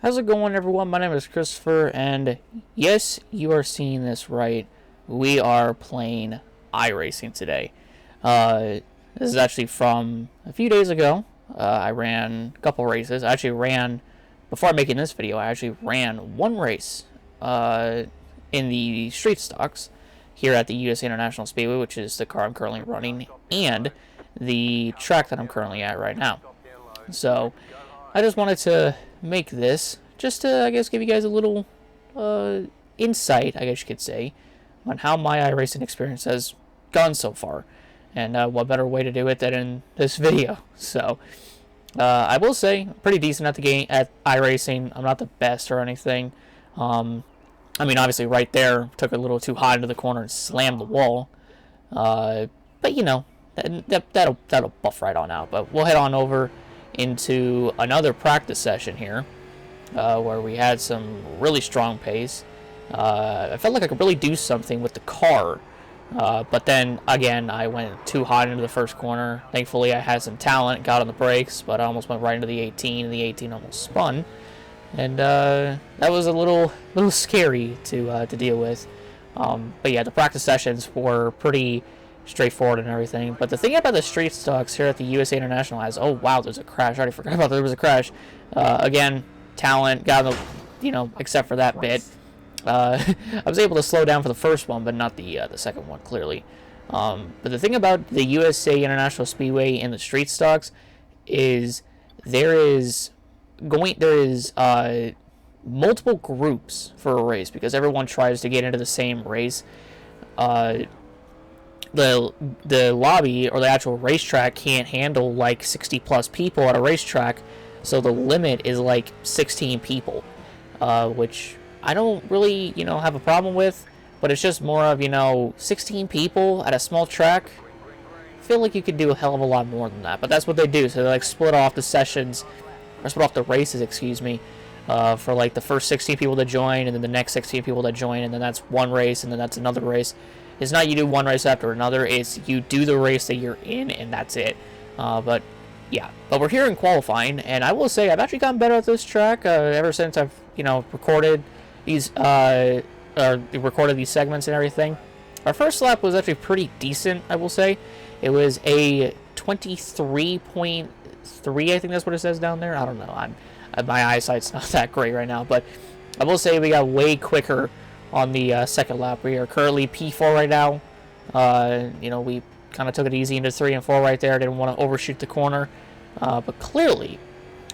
How's it going, everyone? My name is Christopher, and yes, you are seeing this right. We are playing iRacing today. This is actually from a few days ago. I ran a couple races. I actually ran, before making this video, I actually ran one race in the street stocks here at the USA International Speedway, which is the car I'm currently running, and the track that I'm currently at right now. So, I just wanted to make this just to, I guess, give you guys a little insight, I guess you could say, on how my iRacing experience has gone so far, and what better way to do it than in this video. So, I will say, I'm pretty decent at the game at iRacing. I'm not the best or anything. I mean, obviously, right there, took a little too hot into the corner and slammed the wall. But you know, that'll buff right on out. But we'll head on over into another practice session here, where we had some really strong pace. I felt like I could really do something with the car, but then again I went too hot into the first corner. Thankfully I had some talent, got on the brakes, but I almost went right into the 18, and the 18 almost spun, and that was a little scary to deal with. But yeah, the practice sessions were pretty straightforward and everything. But the thing about the street stocks here at the USA International is, oh wow, there's a crash. I already forgot about there was a crash. Again, talent, got the, you know, except for that bit. I was able to slow down for the first one, but not the second one, clearly. But the thing about the USA International Speedway and the street stocks is there is multiple groups for a race, because everyone tries to get into the same race. The lobby, or the actual racetrack, can't handle like 60 plus people at a racetrack, so the limit is like 16 people, which I don't really, have a problem with, but it's just more of, 16 people at a small track. I feel like you could do a hell of a lot more than that, but that's what they do. So they like split off the sessions, or split off the races, excuse me, for like the first 16 people to join, and then the next 16 people to join, and then that's one race, and then that's another race. It's not you do one race after another, it's you do the race that you're in, and that's it. But yeah, but we're here in qualifying, and I will say I've actually gotten better at this track ever since I've, recorded these segments and everything. Our first lap was actually pretty decent, I will say. It was a 23.3, I think that's what it says down there. I don't know. My eyesight's not that great right now, but I will say we got way quicker on the second lap. We are currently P4 right now. We kind of took it easy into 3 and 4 right there. Didn't want to overshoot the corner, but clearly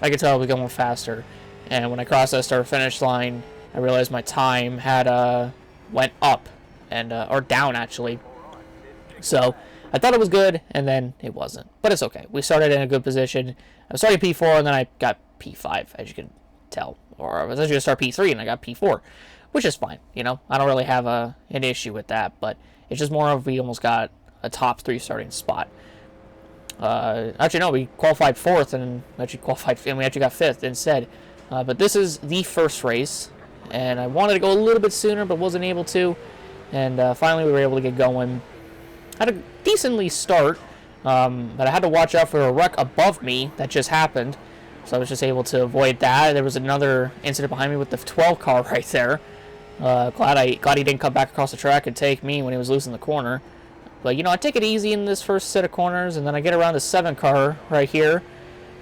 I could tell I was going faster. And when I crossed that start finish line, I realized my time had went up, and or down actually. So I thought it was good, and then it wasn't. But it's okay. We started in a good position. I started P4, and then I got P5, as you can tell. Or I was actually going to start P3, and I got P4, which is fine. I don't really have an issue with that, but it's just more of we almost got a top 3 starting spot. Actually, no, we qualified 4th, and we actually got 5th instead. But this is the first race, and I wanted to go a little bit sooner, but wasn't able to. And finally, we were able to get going. Had a decently start, but I had to watch out for a wreck above me that just happened. So I was just able to avoid that. There was another incident behind me with the 12 car right there. Glad he didn't come back across the track and take me when he was losing the corner. But I take it easy in this first set of corners, and then I get around the 7 car right here.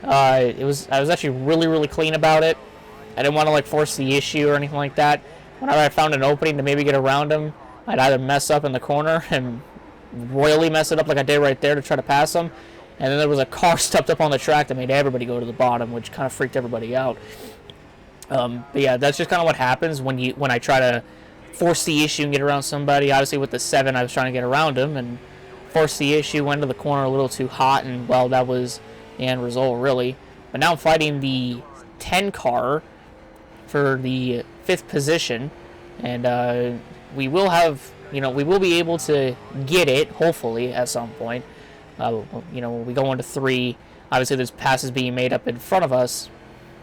I was actually really clean about it. I didn't want to force the issue or anything like that. Whenever I found an opening to maybe get around him, I'd either mess up in the corner and royally mess it up like I did right there to try to pass him. And then there was a car stepped up on the track that made everybody go to the bottom, which kind of freaked everybody out. But yeah, that's just kind of what happens when I try to force the issue and get around somebody. Obviously with the 7, I was trying to get around him and force the issue, went to the corner a little too hot, and well, that was the end result really. But now I'm fighting the 10 car for the 5th position, and we will be able to get it hopefully at some point. When we go into 3, obviously there's passes being made up in front of us,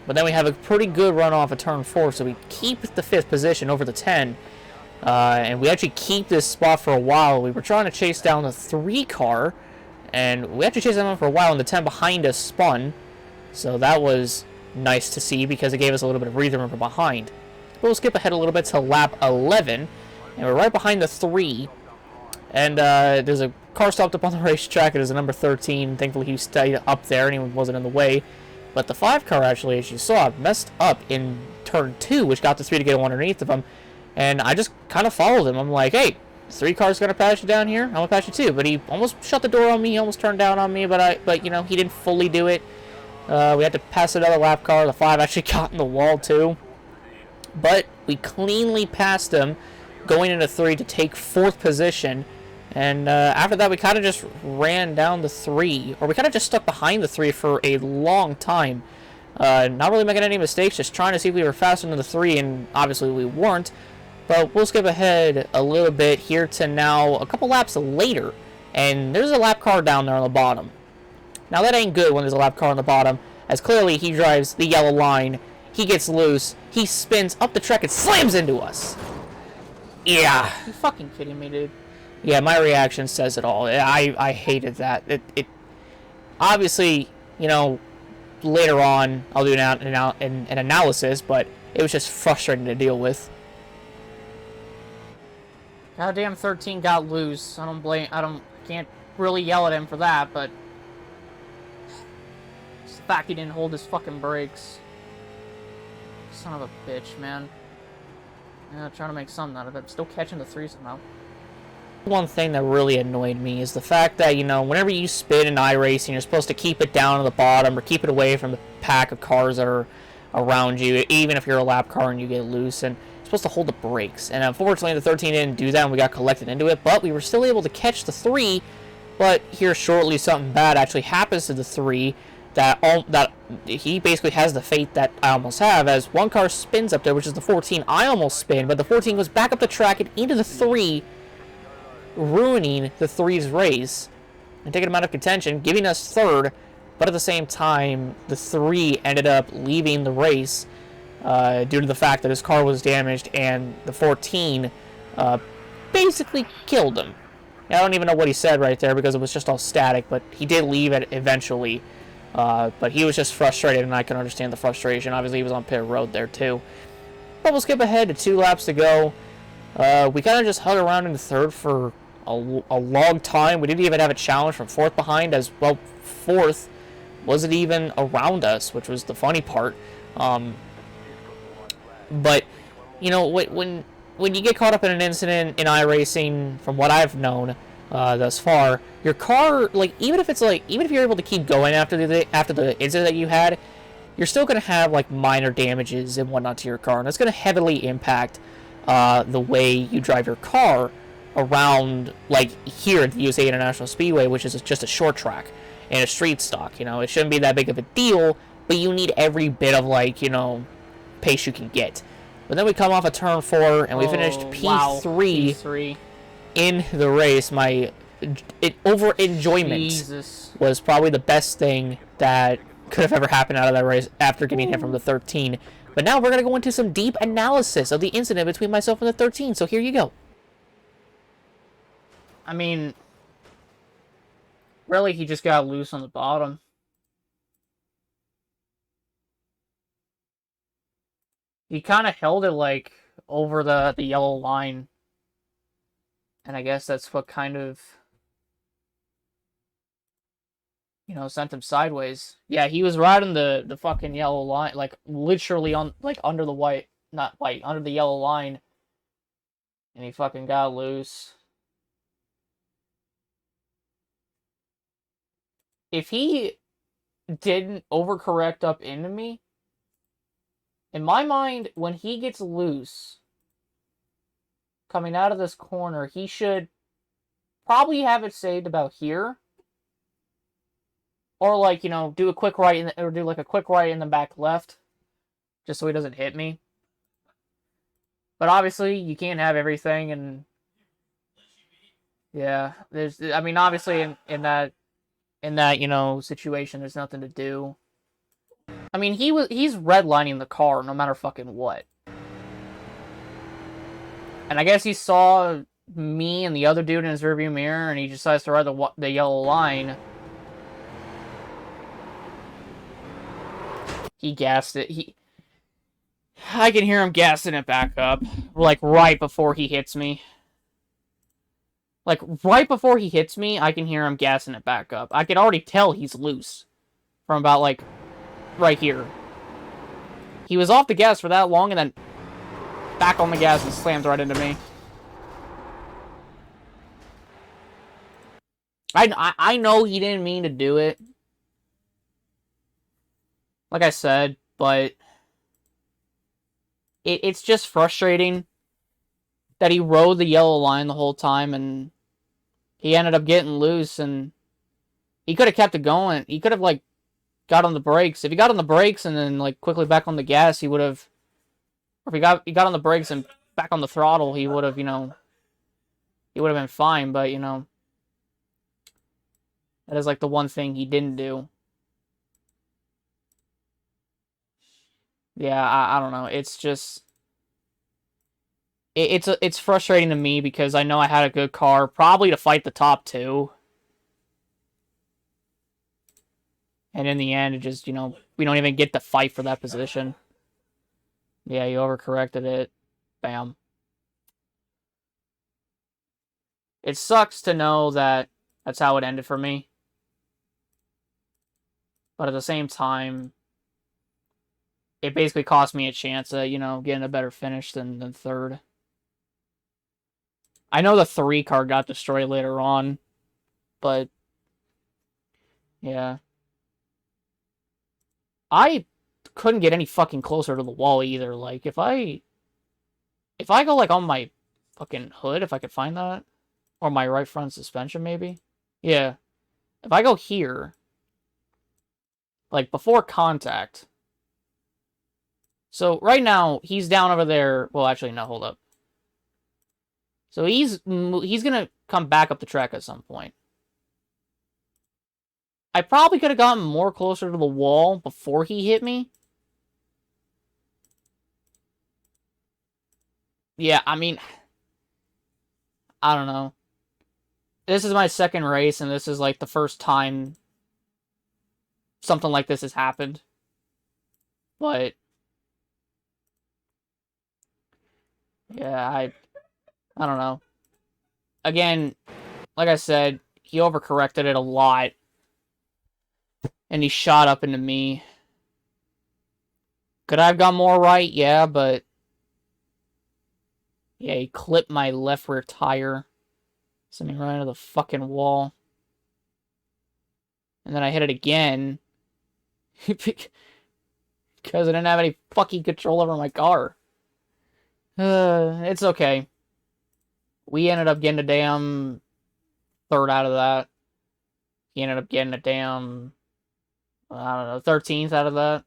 but then we have a pretty good run off of turn 4, so we keep the 5th position over the 10, and we actually keep this spot for a while. We were trying to chase down the 3 car, and we actually chased them for a while, and the 10 behind us spun, so that was nice to see because it gave us a little bit of breathing room from behind. We'll skip ahead a little bit to lap 11, and we're right behind the 3. And there's a car stopped up on the racetrack. It is a number 13. Thankfully, he stayed up there and he wasn't in the way. But the 5 car, actually, as you saw, messed up in turn 2, which got the 3 to get underneath of him. And I just kind of followed him. I'm like, hey, 3 cars going to pass you down here? I'm going to pass you too. But he almost shut the door on me. He almost turned down on me. But you know, he didn't fully do it. We had to pass another lap car. The 5 actually got in the wall too. But we cleanly passed him going into 3 to take 4th position. And after that, we kind of just ran down the 3. Or we kind of just stuck behind the 3 for a long time. Not really making any mistakes, just trying to see if we were faster than the 3, and obviously we weren't. But we'll skip ahead a little bit here to now a couple laps later. And there's a lap car down there on the bottom. Now that ain't good when there's a lap car on the bottom, as clearly he drives the yellow line. He gets loose. He spins up the track and slams into us. Yeah. You fucking kidding me, dude? Yeah, my reaction says it all. I hated that. It obviously, you know, later on I'll do an analysis, but it was just frustrating to deal with. Goddamn 13 got loose. Can't really yell at him for that, but it's the fact he didn't hold his fucking brakes. Son of a bitch, man. Yeah, trying to make something out of it. Still catching the 3 somehow. One thing that really annoyed me is the fact that, you know, whenever you spin in iRacing, you're supposed to keep it down to the bottom or keep it away from the pack of cars that are around you, even if you're a lap car and you get loose, and you're supposed to hold the brakes. And unfortunately, the 13 didn't do that, and we got collected into it, but we were still able to catch the 3. But here shortly, something bad actually happens to the 3 that he basically has the fate that I almost have, as one car spins up there, which is the 14. I almost spin, but the 14 goes back up the track and into the 3, ruining the 3's race and taking him out of contention, giving us 3rd. But at the same time, the 3 ended up leaving the race due to the fact that his car was damaged, and the 14 basically killed him. I don't even know what he said right there because it was just all static, but he did leave it eventually. But he was just frustrated, and I can understand the frustration. Obviously, he was on pit road there too. But we'll skip ahead to 2 laps to go. We kind of just hung around in the 3rd for a long time. We didn't even have a challenge from 4th behind, as well. 4th wasn't even around us, which was the funny part. But you know, when you get caught up in an incident in iRacing, from what I've known thus far, your car, like even if you're able to keep going after the incident that you had, you're still going to have like minor damages and whatnot to your car, and it's going to heavily impact the way you drive your car around, like here at the USA International Speedway, which is just a short track and a street stock. You know, it shouldn't be that big of a deal, but you need every bit of, like, you know, pace you can get. But then we come off of turn 4 and we finished P3, wow. P3 in the race. My over enjoyment was probably the best thing that could have ever happened out of that race after getting hit from the 13. But now we're going to go into some deep analysis of the incident between myself and the 13, so here you go. I mean, really, he just got loose on the bottom. He kind of held it, like, over the yellow line. And I guess that's what kind of, you know, sent him sideways. Yeah, he was riding the fucking yellow line, like, literally on, like, under the white, not white, under the yellow line. And he fucking got loose. If he didn't overcorrect up into me, in my mind, when he gets loose, coming out of this corner, he should probably have it saved about here. Or, like, you know, do a quick right, or do, like, a quick right in the back left, just so he doesn't hit me. But obviously, you can't have everything, and yeah, I mean, obviously, in that, you know, situation, there's nothing to do. I mean, he's redlining the car no matter fucking what. And I guess he saw me and the other dude in his rearview mirror, and he decides to ride the yellow line. He gassed it. I can hear him gassing it back up. Like, right before he hits me. Like, right before he hits me, I can hear him gassing it back up. I can already tell he's loose. From about, like, right here. He was off the gas for that long, and then back on the gas and slammed right into me. I know he didn't mean to do it. Like I said, but it's just frustrating that he rode the yellow line the whole time, and he ended up getting loose, and he could have kept it going. He could have, like, got on the brakes. If he got on the brakes and then, like, quickly back on the gas, he would have... Or if he got on the brakes and back on the throttle, he would have, you know... He would have been fine, but, you know... That is, like, the one thing he didn't do. Yeah, I don't know. It's just... It's frustrating to me because I know I had a good car, probably to fight the top two. And in the end, it just, you know, we don't even get to fight for that position. Yeah, you overcorrected it. Bam. It sucks to know that that's how it ended for me. But at the same time, it basically cost me a chance at, you know, getting a better finish than third. I know the 3 car got destroyed later on, but yeah. I couldn't get any fucking closer to the wall either. Like, if I go, like, on my fucking hood, if I could find that, or my right front suspension, maybe? Yeah. If I go here, like, before contact, so right now, he's down over there, well, actually, no, hold up. So he's gonna come back up the track at some point. I probably could have gotten more closer to the wall before he hit me. Yeah, I mean, I don't know. This is my second race, and this is, like, the first time something like this has happened. But, yeah, I don't know. Again, like I said, he overcorrected it a lot. And he shot up into me. Could I have gone more right? Yeah, but... Yeah, he clipped my left rear tire. Sending right into the fucking wall. And then I hit it again. Because I didn't have any fucking control over my car. It's okay. We ended up getting a damn third out of that. He ended up getting a damn, I don't know, 13th out of that.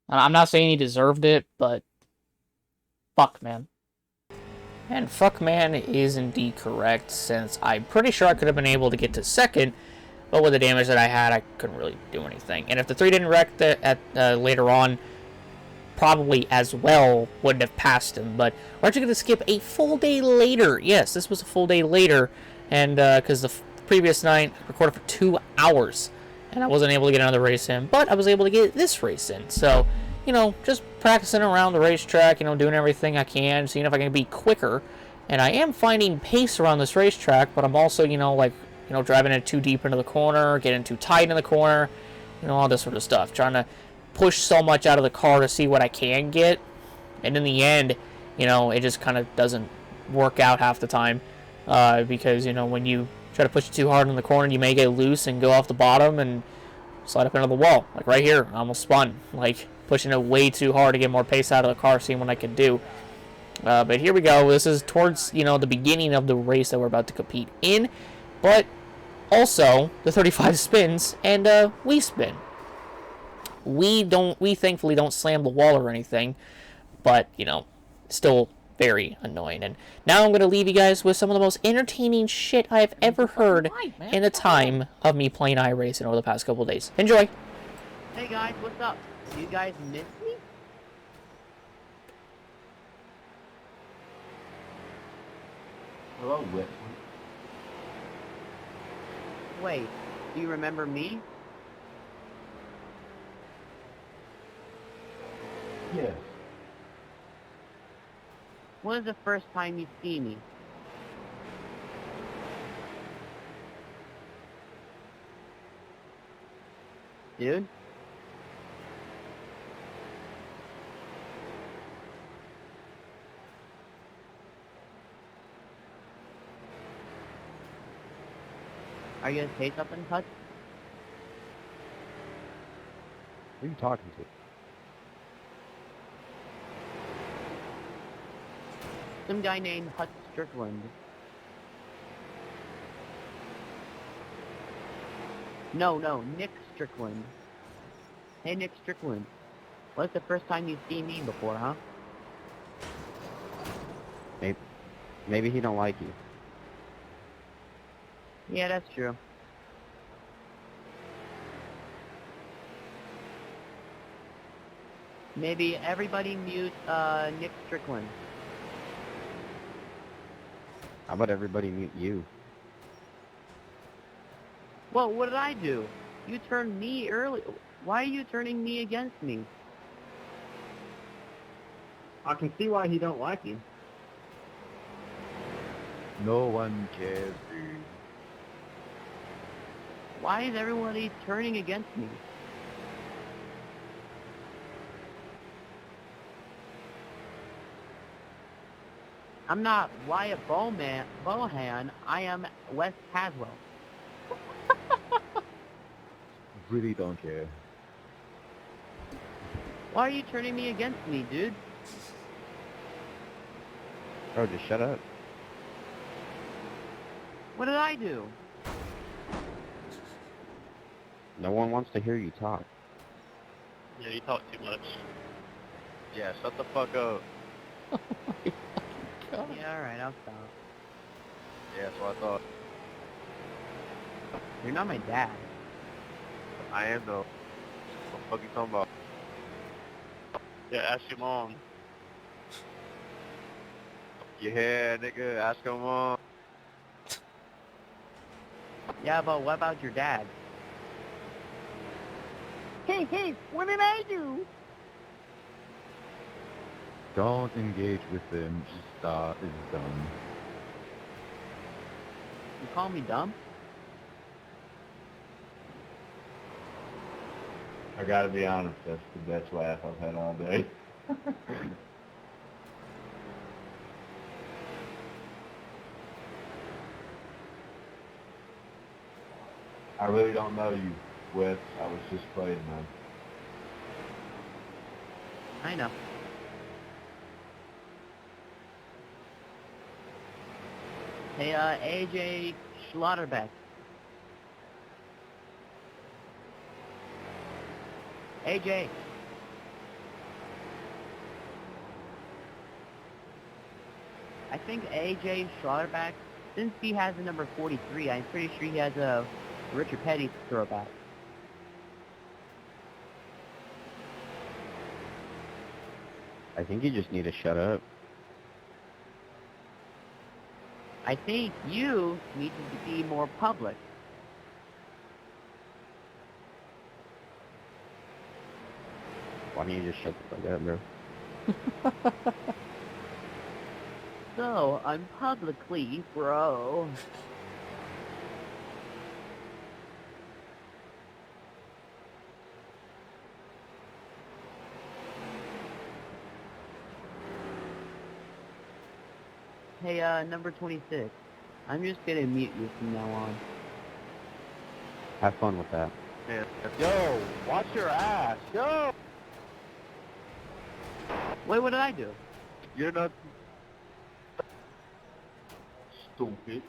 I'm not saying he deserved it, but fuck, man. And fuck, man is indeed correct, since I'm pretty sure I could have been able to get to second, but with the damage that I had, I couldn't really do anything. And if the 3 didn't wreck later on, probably as well wouldn't have passed him. But we're actually going to skip a full day later. Yes, this was a full day later, and because the previous night I recorded for 2 hours, and I wasn't able to get another race in, but I was able to get this race in. So, you know, just practicing around the racetrack, you know, doing everything I can, seeing if I can be quicker. And I am finding pace around this racetrack, but I'm also, you know, like, you know, driving it too deep into the corner, getting too tight in the corner, you know, all this sort of stuff. Trying to push so much out of the car to see what I can get. And in the end, you know, it just kind of doesn't work out half the time. Because, you know, when you try to push it too hard in the corner, you may get loose and go off the bottom and slide up into the wall. Like right here, I almost spun. Like, pushing it way too hard to get more pace out of the car, seeing what I could do. But here we go. This is towards, you know, the beginning of the race that we're about to compete in. But also, the 35 spins, and we spin. We thankfully don't slam the wall or anything, but, you know, still very annoying. And now I'm going to leave you guys with some of the most entertaining shit I have ever heard in the time of me playing iRacing over the past couple of days. Enjoy! Hey guys, what's up? Do you guys miss me? Hello, Whip. Wait, do you remember me? Yes. When is the first time you see me? Dude? Are you gonna say something, Hutch? Who are you talking to? Some guy named Hutch Strickland. No, Nick Strickland. Hey, Nick Strickland. What's the first time you've seen me before, huh? Maybe he don't like you. Yeah, that's true. Maybe everybody mute, Nick Strickland. How about everybody mute you? Well, what did I do? You turned me early. Why are you turning me against me? I can see why he don't like you. No one cares, dude. Why is everybody turning against me? I'm not Wyatt Bohan. I am Wes Caswell. Really don't care. Why are you turning me against me, dude? Bro, just shut up. What did I do? No one wants to hear you talk. Yeah, you talk too much. Yeah, shut the fuck up. Yeah, alright, I'll stop. Yeah, that's what I thought. You're not my dad. I am though. What the fuck you talking about? Yeah, ask your mom. Yeah, nigga, ask your mom. Yeah, but what about your dad? Hey, what did I do? Don't engage with them. Stop is dumb. You call me dumb? I gotta be honest, that's the best laugh I've had all day. I really don't know you, Wes. I was just playing, man. I know. Hey, AJ Schlotterbeck. AJ. I think AJ Schlotterbeck, since he has the number 43, I'm pretty sure he has a Richard Petty throwback. I think you just need to shut up. I think you need to be more public. Why don't you just shut the fuck up, bro? So, unpublicly, bro. Hey, number 26. I'm just gonna mute you from now on. Have fun with that. Yeah. Yo, watch your ass, yo! Wait, what did I do? You're not. Stupid.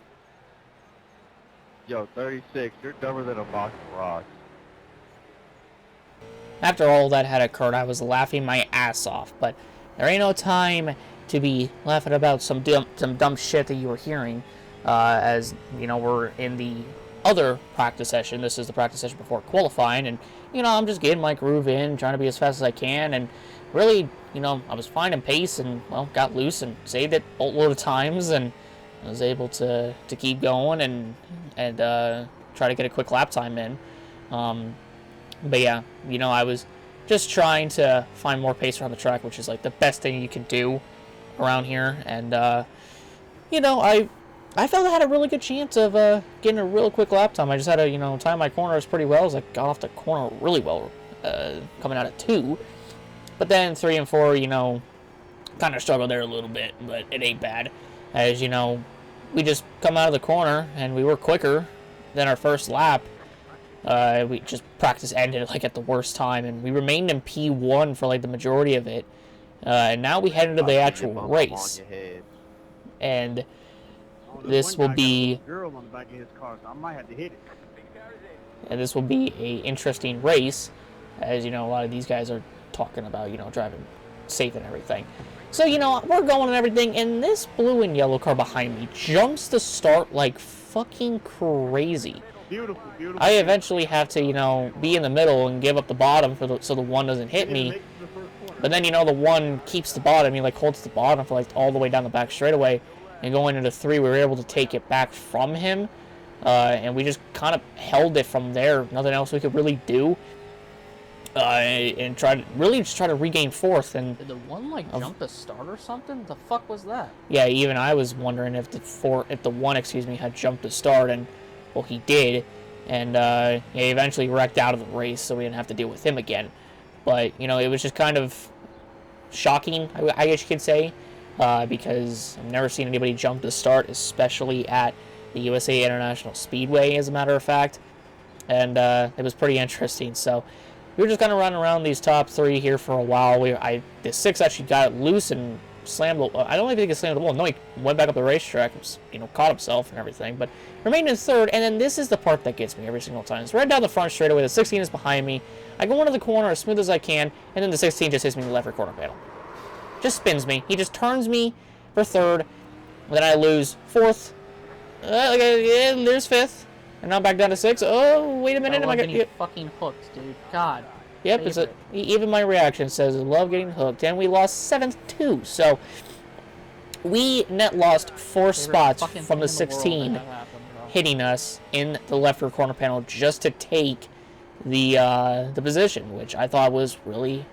Yo, 36. You're dumber than a box of rocks. After all that had occurred, I was laughing my ass off, but there ain't no time to be laughing about some dumb shit that you were hearing, as, you know, we're in the other practice session. This is the practice session before qualifying, and, you know, I'm just getting my groove in, trying to be as fast as I can, and really, you know, I was finding pace and, well, got loose and saved it a load of times, and I was able to keep going and try to get a quick lap time in. But yeah, you know, I was just trying to find more pace around the track, which is like the best thing you can do around here. And you know, I felt I had a really good chance of getting a real quick lap time. I just had to, you know, time my corners pretty well. As I got off the corner really well, coming out of 2. But then 3 and 4, you know, kind of struggled there a little bit, but it ain't bad. As you know, we just come out of the corner and we were quicker than our first lap. We just practice ended like at the worst time, and we remained in P1 for like the majority of it. And now we head into the actual race, and this will be girl on the back of his car, so I might have to hit it. And this will be a interesting race, as you know, a lot of these guys are talking about, you know, driving safe and everything. So, you know, we're going and everything, and this blue and yellow car behind me jumps the start like fucking crazy. Beautiful, beautiful. I eventually have to, you know, be in the middle and give up the bottom so the one doesn't hit me. But then, you know, the one keeps the bottom. He, like, holds the bottom for, like, all the way down the back straightaway. And going into 3, we were able to take it back from him. And we just kind of held it from there. Nothing else we could really do. And try to regain 4th. And Did the one like jump the start or something? The fuck was that? yeah, even I was wondering if the one had jumped the start, and well, he did, and he eventually wrecked out of the race, so we didn't have to deal with him again. But you know, it was just kind of shocking, I guess you could say, because I've never seen anybody jump the start, especially at the USA International Speedway, as a matter of fact, and it was pretty interesting. So we were just kind of running around these top 3 here for a while. The 6 actually got loose and slammed. I don't even think he slammed the wall. No, he went back up the racetrack, and, you know, caught himself and everything, but remained in 3rd. And then this is the part that gets me every single time. So right down the front straightaway, the 16 is behind me. I go into the corner as smooth as I can, and then the 16 just hits me in the left rear quarter panel. Just spins me. He just turns me for 3rd. Then I lose 4th. Okay, there's 5th. And now I'm back down to 6. Oh, wait a minute. I love getting fucking hooked, dude. God. Yep, even my reaction says I love getting hooked. And we lost 7th too. So we net lost 4 spots from the 16 hitting us in the left rear corner panel just to take the position, which I thought was really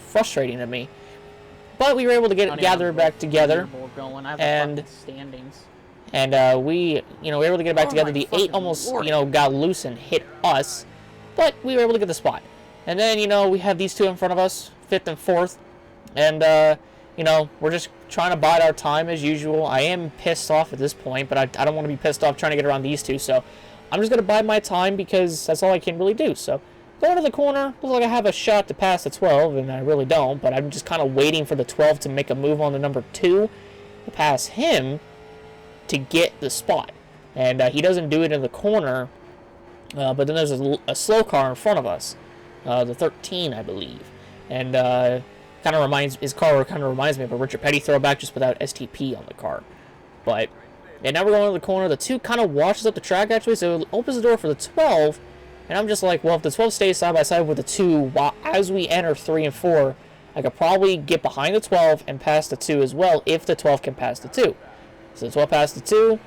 frustrating to me. But we were able to gather back together, and standings. And we, you know, we were able to get it back together. The 8 almost, you know, got loose and hit us, but we were able to get the spot. And then, you know, we have these 2 in front of us, 5th and 4th, and you know, we're just trying to bide our time as usual. I am pissed off at this point, but I don't want to be pissed off trying to get around these 2, so I'm just gonna bide my time because that's all I can really do. So going to the corner, looks like I have a shot to pass the 12, and I really don't, but I'm just kind of waiting for the 12 to make a move on the number 2 to pass him to get the spot, and he doesn't do it in the corner, but then there's a slow car in front of us, the 13, I believe, and his car kind of reminds me of a Richard Petty throwback, just without STP on the car. But and now we're going to the corner. The 2 kind of washes up the track actually, so it opens the door for the 12, and I'm just like, well, if the 12 stays side by side with the 2, while as we enter 3 and 4, I could probably get behind the 12 and pass the 2 as well, if the 12 can pass the 2. So the 12 past the 2,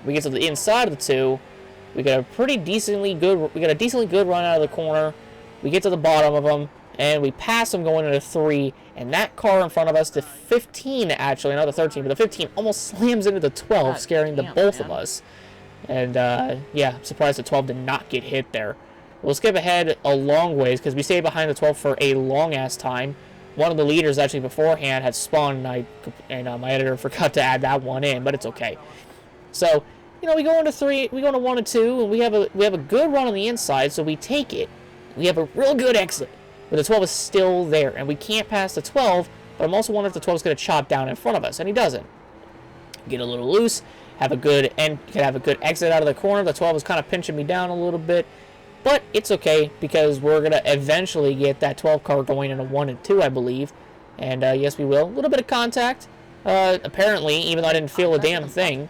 we get to the inside of the 2, we got a decently good run out of the corner, we get to the bottom of them, and we pass them going into 3, and that car in front of us, the 15 actually, not the 13, but the 15 almost slams into the 12, scaring the both of us. And yeah, I'm surprised the 12 did not get hit there. We'll skip ahead a long ways, because we stayed behind the 12 for a long-ass time. One of the leaders actually beforehand had spawned, and my editor forgot to add that one in, but it's okay. So, you know, we go into 3, we go into 1 and 2, and we have a good run on the inside, so we take it. We have a real good exit, but the 12 is still there, and we can't pass the 12. But I'm also wondering if the 12 is going to chop down in front of us, and he doesn't. Get a little loose, have a good exit out of the corner. The 12 is kind of pinching me down a little bit. But it's okay, because we're going to eventually get that 12 car going into 1 and 2, I believe. And yes, we will. A little bit of contact, apparently, even though I didn't feel a damn thing.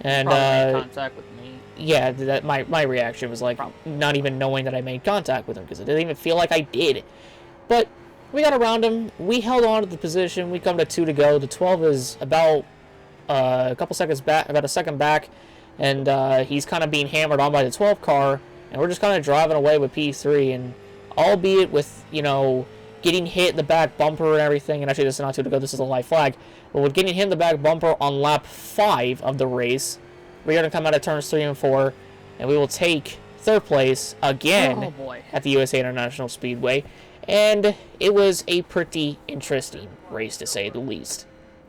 And made contact with me. Yeah, my reaction was like not even knowing that I made contact with him, because it didn't even feel like I did. But we got around him. We held on to the position. We come to 2 to go. The 12 is about a couple seconds back, about a second back. And he's kind of being hammered on by the 12 car. And we're just kind of driving away with P3, and albeit with, you know, getting hit in the back bumper and everything, and actually this is not 2 to go, this is a live flag, but with getting hit in the back bumper on lap 5 of the race, we're going to come out of turns 3 and 4, and we will take 3rd place again at the USA International Speedway, and it was a pretty interesting race to say the least.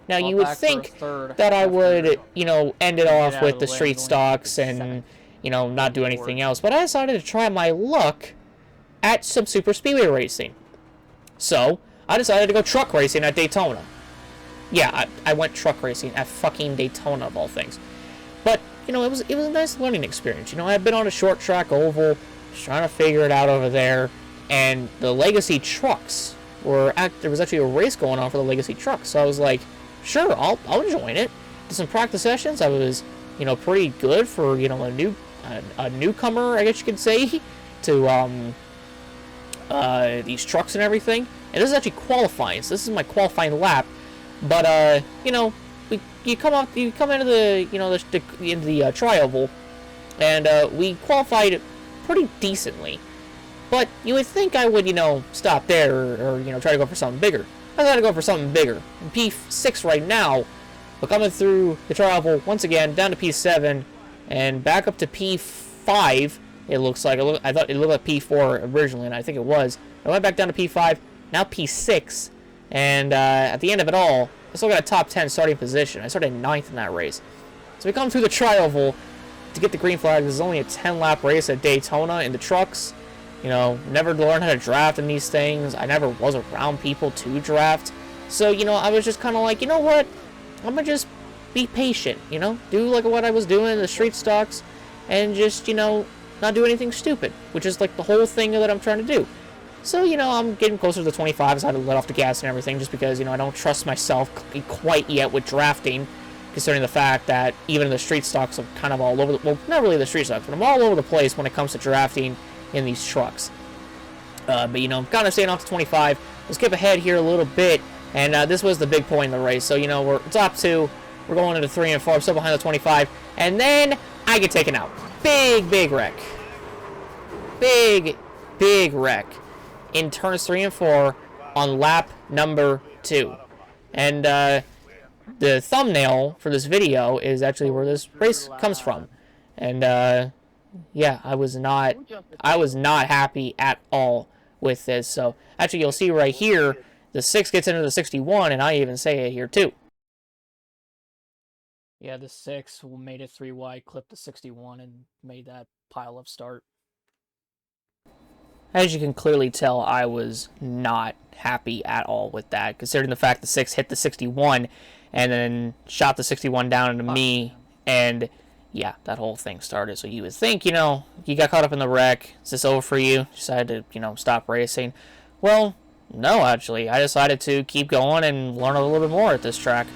Now, you would think that I would, you know, end it off with the street stocks and, you know, not do anything else, but I decided to try my luck at some super speedway racing. So, I decided to go truck racing at Daytona. Yeah, I went truck racing at fucking Daytona, of all things. But, you know, it was a nice learning experience. You know, I've been on a short track oval, just trying to figure it out over there, and the Legacy trucks there was actually a race going on for the Legacy trucks, so I was like, sure, I'll join it. Did some practice sessions. I was, you know, pretty good for, you know, a newcomer, I guess you could say, to these trucks and everything. And this is actually qualifying. So this is my qualifying lap. But you know, you come into the, you know, into the tri-oval, and we qualified pretty decently. But you would think I would, you know, stop there or you know, try to go for something bigger. I thought I'd go for something bigger. I'm P6 right now, but coming through the tri-oval once again, down to P7, and back up to P5, it looks like. I thought it looked like P4 originally, and I think it was. I went back down to P5, now P6, and at the end of it all, I still got a top 10 starting position. I started 9th in that race. So we come through the tri-oval to get the green flag. This is only a 10-lap race at Daytona in the trucks. You know, never learned how to draft in these things. I never was around people to draft. So, you know, I was just kind of like, you know what? I'm going to just be patient, you know? Do like what I was doing in the street stocks and just, you know, not do anything stupid, which is like the whole thing that I'm trying to do. So, you know, I'm getting closer to the 25, so I had to let off the gas and everything just because, you know, I don't trust myself quite yet with drafting, considering the fact that even the street stocks are kind of all over well, not really the street stocks, but I'm all over the place when it comes to drafting in these trucks. But, you know, I'm kind of staying off to 25. We'll skip ahead here a little bit, and this was the big point in the race. So, you know, we're top 2. We're going into 3 and 4. I'm still behind the 25. And then I get taken out. Big wreck. Big wreck in turns 3 and 4 on lap number 2. And the thumbnail for this video is actually where this race comes from. And yeah, I was not happy at all with this. So actually, you'll see right here, the 6 gets into the 61, and I even say it here too. Yeah, the 6 made it 3 wide, clipped the 61, and made that pile up start. As you can clearly tell, I was not happy at all with that, considering the fact the 6 hit the 61, and then shot the 61 down into me, and yeah, that whole thing started. So you would think, you know, you got caught up in the wreck. Is this over for you? Decided to, you know, stop racing. Well, no, actually. I decided to keep going and learn a little bit more at this track.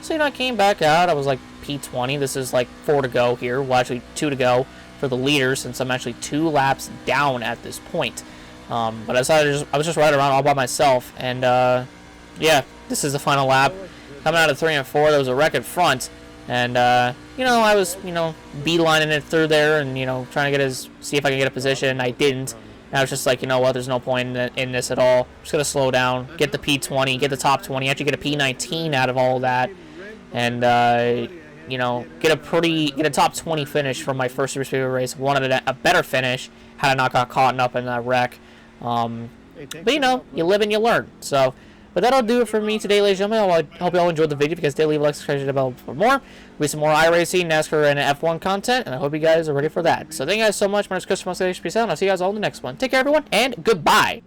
So, you know, I came back out. I was like P20. This is like 4 to go here. Well, actually 2 to go for the leader since I'm actually 2 laps down at this point. But I decided I was just riding around all by myself. And, yeah, this is the final lap. Coming out of 3 and 4, there was a wreck in front. And, you know, I was, you know, beelining it through there and, you know, trying to see if I could get a position. I didn't. And I was just like, you know what, there's no point in this at all. I'm just going to slow down, get the P20, get the top 20, actually get a P19 out of all of that. And, you know, get a top 20 finish from my first Super Speedway race. Wanted a better finish had I not got caught up in that wreck. But, you know, you live and you learn. So, but that'll do it for me today, ladies and gentlemen. I hope you all enjoyed the video. If you guys did, leave a like, subscribe to the for more. We'll be some more iRacing, NASCAR, and F1 content, and I hope you guys are ready for that. So thank you guys so much. My name is Chris from Peace out, and I'll see you guys all in the next one. Take care, everyone, and goodbye.